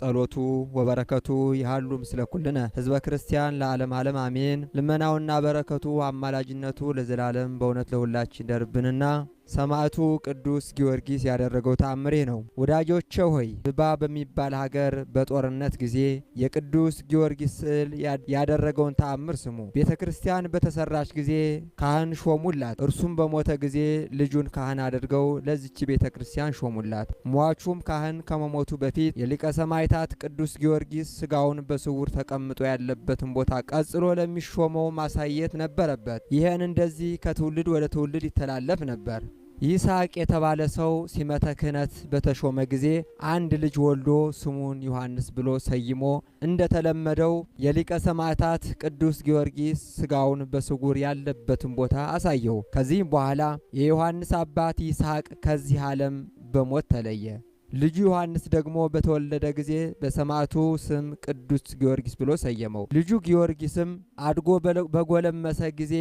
ጸሎቱ ወበረከቱ ይሃሉ ምስለ ኩልነ ህዝበ ክርስቲያን ለዓለም ዓለም አሜን። ልመናውና በረከቱ አማላጅነቱ ለዘላለም በእውነት ለሁላችን ደርብንና ሰማዕቱ ቅዱስ ጊዮርጊስ ያደረገው ተአምሬ ነው። ወዳጆቼ ሆይ ብባ በሚባል ሀገር በጦርነት ጊዜ የቅዱስ ጊዮርጊስ ስዕል ያደረገውን ተአምር ስሙ። ቤተ ክርስቲያን በተሰራች ጊዜ ካህን ሾሙላት። እርሱም በሞተ ጊዜ ልጁን ካህን አድርገው ለዚች ቤተ ክርስቲያን ሾሙላት። ሟቹም ካህን ከመሞቱ በፊት የሊቀ ሰማዕታት ቅዱስ ጊዮርጊስ ስጋውን በስውር ተቀምጦ ያለበትን ቦታ ቀጽሎ ለሚሾመው ማሳየት ነበረበት። ይህን እንደዚህ ከትውልድ ወደ ትውልድ ይተላለፍ ነበር። ይስሐቅ የተባለ ሰው ሲመተ ክህነት በተሾመ ጊዜ አንድ ልጅ ወልዶ ስሙን ዮሐንስ ብሎ ሰይሞ እንደተለመደው የሊቀ ሰማዕታት ቅዱስ ጊዮርጊስ ስጋውን በስውር ያለበትን ቦታ አሳየው። ከዚህም በኋላ የዮሐንስ አባት ይስሐቅ ከዚህ ዓለም በሞት ተለየ። ልጁ ዮሐንስ ደግሞ በተወለደ ጊዜ በሰማዕቱ ስም ቅዱስ ጊዮርጊስ ብሎ ሰየመው። ልጁ ጊዮርጊስም አድጎ በጎለመሰ ጊዜ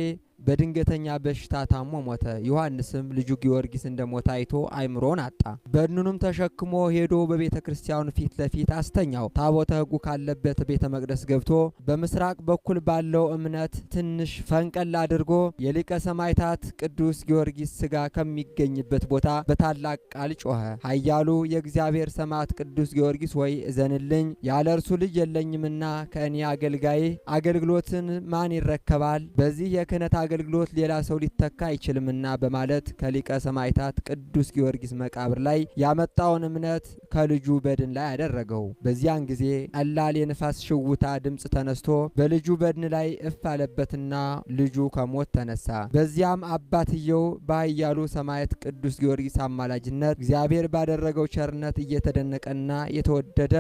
በድንገተኛ በሽታ ታሞ ሞተ። ዮሐንስም ልጁ ጊዮርጊስ እንደሞተ አይቶ አይምሮን አጣ። በድኑንም ተሸክሞ ሄዶ በቤተ ክርስቲያኑ ፊት ለፊት አስተኛው። ታቦተ ሕጉ ካለበት ቤተ መቅደስ ገብቶ በምስራቅ በኩል ባለው እምነት ትንሽ ፈንቀል አድርጎ የሊቀ ሰማዕታት ቅዱስ ጊዮርጊስ ስጋ ከሚገኝበት ቦታ በታላቅ ቃል ጮኸ። ኃያሉ የእግዚአብሔር ሰማዕት ቅዱስ ጊዮርጊስ ወይ እዘንልኝ፣ ያለ እርሱ ልጅ የለኝምና ከእኔ አገልጋይ አገልግሎትን ማን ይረከባል? በዚህ የክህነት አገልግሎት ሌላ ሰው ሊተካ አይችልምና በማለት ከሊቀ ሰማዕታት ቅዱስ ጊዮርጊስ መቃብር ላይ ያመጣውን እምነት ከልጁ በድን ላይ አደረገው። በዚያን ጊዜ ቀላል የንፋስ ሽውታ ድምፅ ተነስቶ በልጁ በድን ላይ እፍ አለበትና ልጁ ከሞት ተነሳ። በዚያም አባትየው በኃያሉ ሰማዕት ቅዱስ ጊዮርጊስ አማላጅነት እግዚአብሔር ባደረገው ቸርነት እየተደነቀና የተወደደ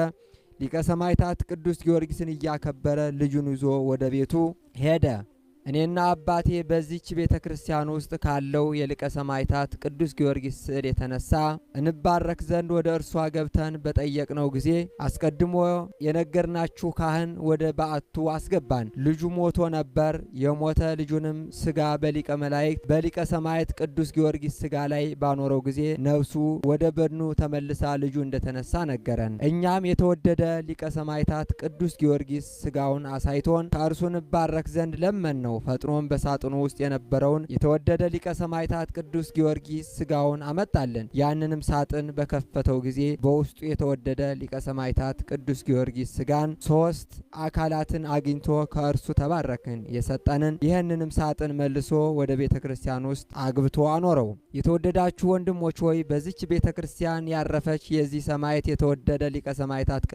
ሊቀ ሰማዕታት ቅዱስ ጊዮርጊስን እያከበረ ልጁን ይዞ ወደ ቤቱ ሄደ። እኔና አባቴ በዚች ቤተ ክርስቲያን ውስጥ ካለው የሊቀ ሰማዕታት ቅዱስ ጊዮርጊስ ስዕል የተነሳ እንባረክ ዘንድ ወደ እርሷ ገብተን በጠየቅነው ጊዜ አስቀድሞ የነገርናችሁ ካህን ወደ በዓቱ አስገባን። ልጁ ሞቶ ነበር። የሞተ ልጁንም ስጋ በሊቀ መላእክት በሊቀ ሰማዕት ቅዱስ ጊዮርጊስ ስጋ ላይ ባኖረው ጊዜ ነፍሱ ወደ በድኑ ተመልሳ ልጁ እንደተነሳ ነገረን። እኛም የተወደደ ሊቀ ሰማዕታት ቅዱስ ጊዮርጊስ ስጋውን አሳይቶን ከእርሱ እንባረክ ዘንድ ለመን ነው። ፈጥኖም በሳጥኑ ውስጥ የነበረውን የተወደደ ሊቀ ሰማዕታት ቅዱስ ጊዮርጊስ ስጋውን አመጣልን። ያንንም ሳጥን በከፈተው ጊዜ በውስጡ የተወደደ ሊቀ ሰማዕታት ቅዱስ ጊዮርጊስ ስጋን ሶስት አካላትን አግኝቶ ከእርሱ ተባረክን። የሰጠንን ይህንንም ሳጥን መልሶ ወደ ቤተ ክርስቲያን ውስጥ አግብቶ አኖረው። የተወደዳችሁ ወንድሞች ሆይ በዚች ቤተ ክርስቲያን ያረፈች የዚህ ሰማዕት የተወደደ ሊቀ ሰማዕታት